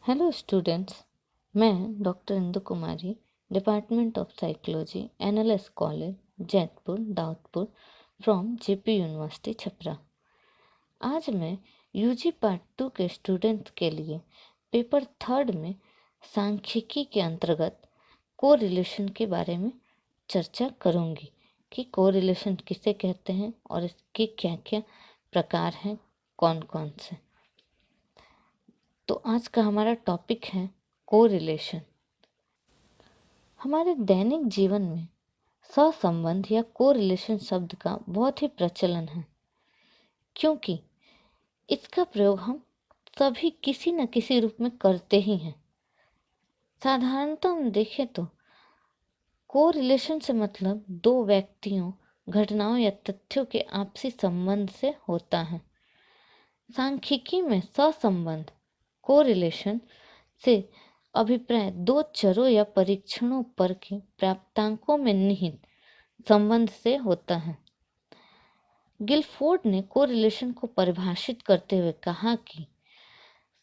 Hello students, मैं doctor Indu Kumari, department of psychology, NLS college, Jaitpur, Daudpur, from JP university Chhapra. आज मैं UG part 2 के students के लिए पेपर 3 में सांख्यिकी के अंतर्गत कोरिलेशन के बारे में चर्चा करूंगी कि कोरिलेशन किसे कहते हैं और इसके क्या क्या प्रकार हैं, कौन कौन से। तो आज का हमारा टॉपिक है कोरिलेशन। हमारे दैनिक जीवन में सहसंबंध या कोरिलेशन शब्द का बहुत ही प्रचलन है, क्योंकि इसका प्रयोग हम सभी किसी न किसी रूप में करते ही हैं। साधारणतः हम देखें तो कोरिलेशन से मतलब दो व्यक्तियों, घटनाओं या तथ्यों के आपसी संबंध से होता है। सांख्यिकी में सहसंबंध कोरिलेशन से अभिप्राय दो चरों या परीक्षणों पर के प्राप्तांकों में निहित संबंध से होता है। गिलफोर्ड ने कोरिलेशन को परिभाषित करते हुए कहा कि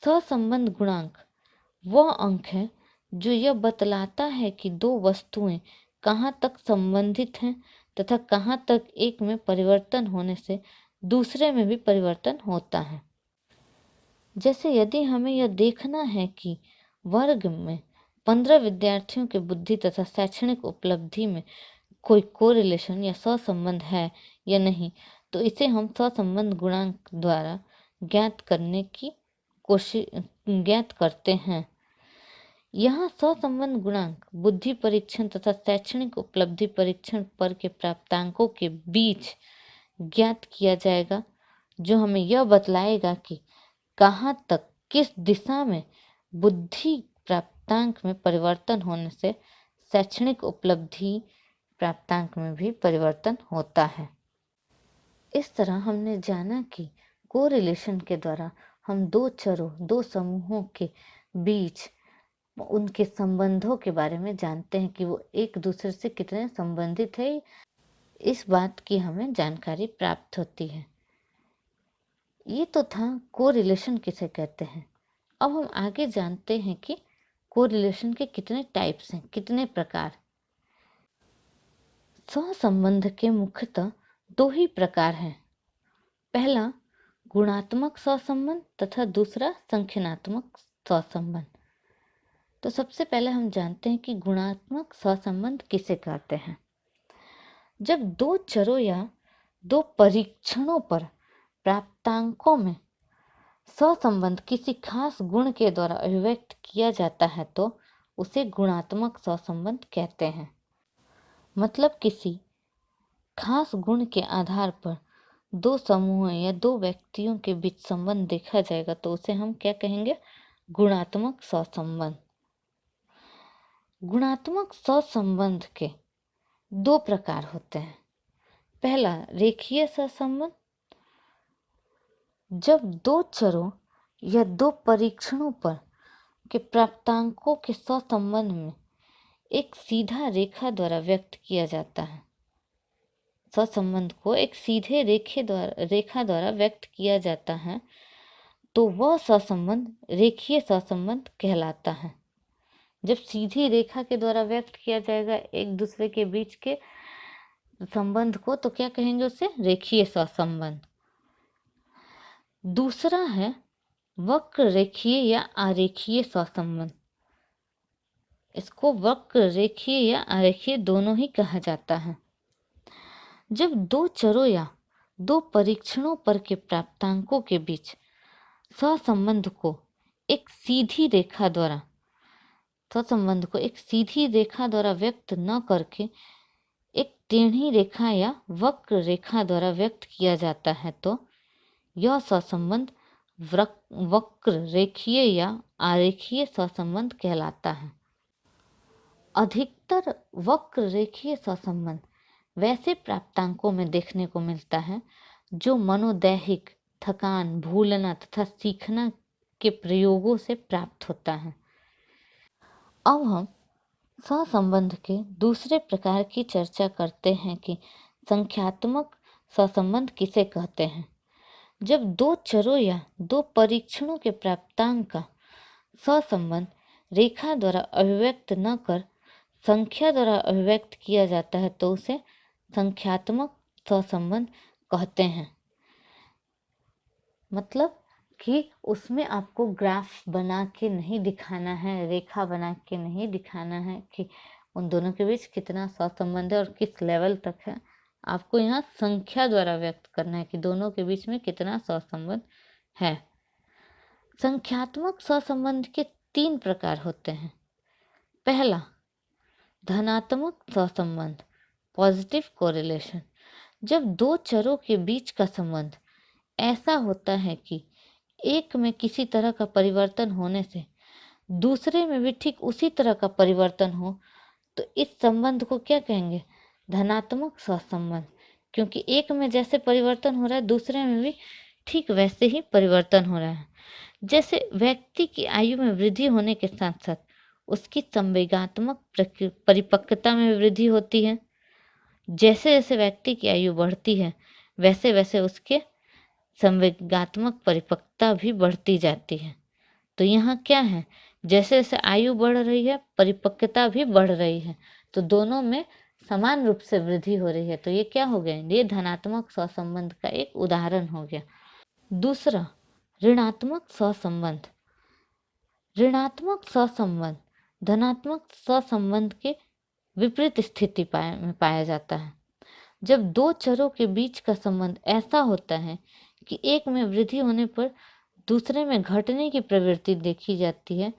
सहसंबंध गुणांक वह अंक है जो यह बतलाता है कि दो वस्तुएं कहाँ तक संबंधित हैं तथा कहाँ तक एक में परिवर्तन होने से दूसरे में भी परिवर्तन होता है। जैसे यदि हमें यह देखना है कि वर्ग में 15 विद्यार्थियों के बुद्धि तथा शैक्षणिक उपलब्धि में कोई कोरिलेशन या सहसंबंध है या नहीं, तो इसे हम सहसंबंध गुणांक द्वारा ज्ञात करते हैं। यहाँ सहसंबंध गुणांक बुद्धि परीक्षण तथा शैक्षणिक उपलब्धि परीक्षण पर के प्राप्तांकों के बीच ज्ञात किया जाएगा, जो हमें यह बतलाएगा कि कहाँ तक किस दिशा में बुद्धि प्राप्तांक में परिवर्तन होने से शैक्षणिक उपलब्धि प्राप्तांक में भी परिवर्तन होता है। इस तरह हमने जाना कि कोरिलेशन के द्वारा हम दो चरों, दो समूहों के बीच उनके संबंधों के बारे में जानते हैं कि वो एक दूसरे से कितने संबंधित है। इस बात की हमें जानकारी प्राप्त होती है। ये तो था कोरिलेशन किसे कहते हैं। अब हम आगे जानते हैं कि कोरिलेशन के कितने टाइप्स हैं, कितने प्रकार। सहसंबंध के मुख्यतः दो ही प्रकार हैं। पहला गुणात्मक सहसंबंध तथा दूसरा संख्यात्मक सहसंबंध। तो सबसे पहले हम जानते हैं कि गुणात्मक सहसंबंध किसे कहते हैं। जब दो चरों या दो परीक्षणों पर प्राप्तांकों में सहसंबंध किसी खास गुण के द्वारा अभिव्यक्त किया जाता है तो उसे गुणात्मक सहसंबंध कहते हैं। मतलब किसी खास गुण के आधार पर दो समूहों या दो व्यक्तियों के बीच संबंध देखा जाएगा तो उसे हम क्या कहेंगे? गुणात्मक सहसंबंध। गुणात्मक सहसंबंध के दो प्रकार होते हैं। पहला रेखीय सहसंबंध। जब दो चरों या दो परीक्षणों पर के प्राप्तांकों के सहसंबंध में एक सीधा रेखा द्वारा व्यक्त किया जाता है, सहसंबंध को एक सीधे रेखा द्वारा व्यक्त किया जाता है, तो वह सहसंबंध रेखीय सहसंबंध कहलाता है। जब सीधी रेखा के द्वारा व्यक्त किया जाएगा एक दूसरे के बीच के संबंध को तो क्या कहेंगे? उसे रेखीय सहसंबंध। दूसरा है वक्र रेखीय या आरेखीय सहसंबंध। इसको वक्र रेखीय या आरेखीय दोनों ही कहा जाता है। जब दो चरों या दो परीक्षणों पर के प्राप्तांकों के बीच सहसंबंध को एक सीधी रेखा द्वारा व्यक्त न करके एक टेढ़ी रेखा या वक्र रेखा द्वारा व्यक्त किया जाता है तो यह सहसंबंध वक्र रेखीय या आरेखीय सहसंबंध कहलाता है। अधिकतर वक्र रेखीय सहसंबंध वैसे प्राप्तांकों में देखने को मिलता है जो मनोदैहिक थकान, भूलना तथा सीखना के प्रयोगों से प्राप्त होता है। अब हम सहसंबंध के दूसरे प्रकार की चर्चा करते हैं कि संख्यात्मक सहसंबंध किसे कहते हैं। जब दो चरों या दो परीक्षणों के प्राप्तांक का सहसंबंध रेखा द्वारा अभिव्यक्त न कर संख्या द्वारा अभिव्यक्त किया जाता है तो उसे संख्यात्मक सहसंबंध कहते हैं। मतलब कि उसमें आपको ग्राफ बना के नहीं दिखाना है, रेखा बना के नहीं दिखाना है कि उन दोनों के बीच कितना सहसंबंध है और किस लेवल तक है। आपको यहाँ संख्या द्वारा व्यक्त करना है कि दोनों के बीच में कितना सहसंबंध है। संख्यात्मक सहसंबंध के 3 प्रकार होते हैं। पहला, धनात्मक सहसंबंध, पॉजिटिव कोरिलेशन। जब दो चरों के बीच का संबंध ऐसा होता है कि एक में किसी तरह का परिवर्तन होने से दूसरे में भी ठीक उसी तरह का परिवर्तन हो तो इस संबंध को क्या कहेंगे? धनात्मक सहसंबंध। क्योंकि एक में जैसे परिवर्तन हो रहा है दूसरे में भी ठीक वैसे ही परिवर्तन हो रहा है। जैसे व्यक्ति की आयु में वृद्धि होने के साथ साथ उसकी संवेगात्मक परिपक्वता में वृद्धि होती है। जैसे जैसे व्यक्ति की आयु बढ़ती है वैसे वैसे उसके संवेगात्मक परिपक्वता भी बढ़ती जाती है। तो यहाँ क्या है, जैसे जैसे आयु बढ़ रही है परिपक्वता भी बढ़ रही है, तो दोनों में समान रूप से वृद्धि हो रही है। तो ये क्या हो गया? ये धनात्मक सहसंबंध का एक उदाहरण हो गया। दूसरा, ऋणात्मक सहसंबंध। ऋणात्मक सहसंबंध धनात्मक सहसंबंध के विपरीत स्थिति में पाया जाता है। जब दो चरों के बीच का संबंध ऐसा होता है कि एक में वृद्धि होने पर दूसरे में घटने की प्रवृत्ति देखी जाती है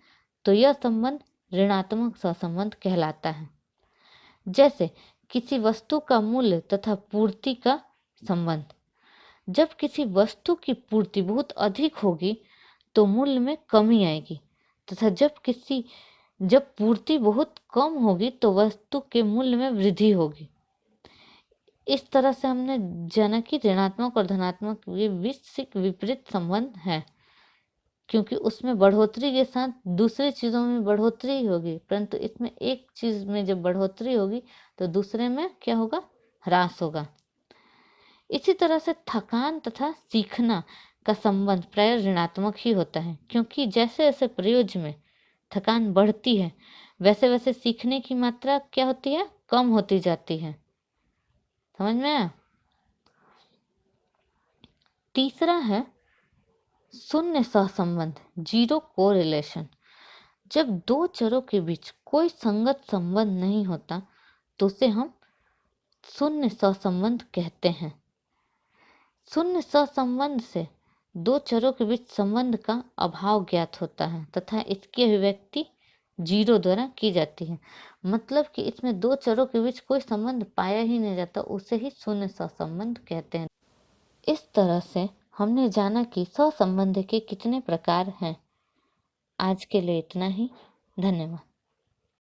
तो यह संबंध ऋणात्मक सहसंबंध कहलाता है। जैसे किसी वस्तु का मूल्य तथा पूर्ति का संबंध। जब किसी वस्तु की पूर्ति बहुत अधिक होगी तो मूल्य में कमी आएगी तथा जब पूर्ति बहुत कम होगी तो वस्तु के मूल्य में वृद्धि होगी। इस तरह से हमने जाना कि ऋणात्मक और धनात्मक ये विपरीत संबंध है, क्योंकि उसमें बढ़ोतरी के साथ दूसरी चीज़ों में बढ़ोतरी ही होगी, परंतु इसमें एक चीज़ में जब बढ़ोतरी होगी तो दूसरे में क्या होगा? ह्रास होगा। इसी तरह से थकान तथा सीखना का संबंध प्राय ऋणात्मक ही होता है, क्योंकि जैसे जैसे प्रयोज्य में थकान बढ़ती है वैसे वैसे सीखने की मात्रा क्या होती है? कम होती जाती है। समझ में आया? तीसरा है शून्य सहसंबंध, जीरो कोरिलेशन। जब दो चरों के बीच कोई संगत संबंध नहीं होता तो उसे हम शून्य सहसंबंध कहते हैं। शून्य सहसंबंध से दो चरों के बीच संबंध का अभाव ज्ञात होता है तथा इसकी अभिव्यक्ति जीरो द्वारा की जाती है। मतलब कि इसमें दो चरों के बीच कोई संबंध पाया ही नहीं जाता, उसे ही शून्य सहसंबंध कहते हैं। इस तरह से हमने जाना कि सहसंबंध के कितने प्रकार हैं। आज के लिए इतना ही। धन्यवाद।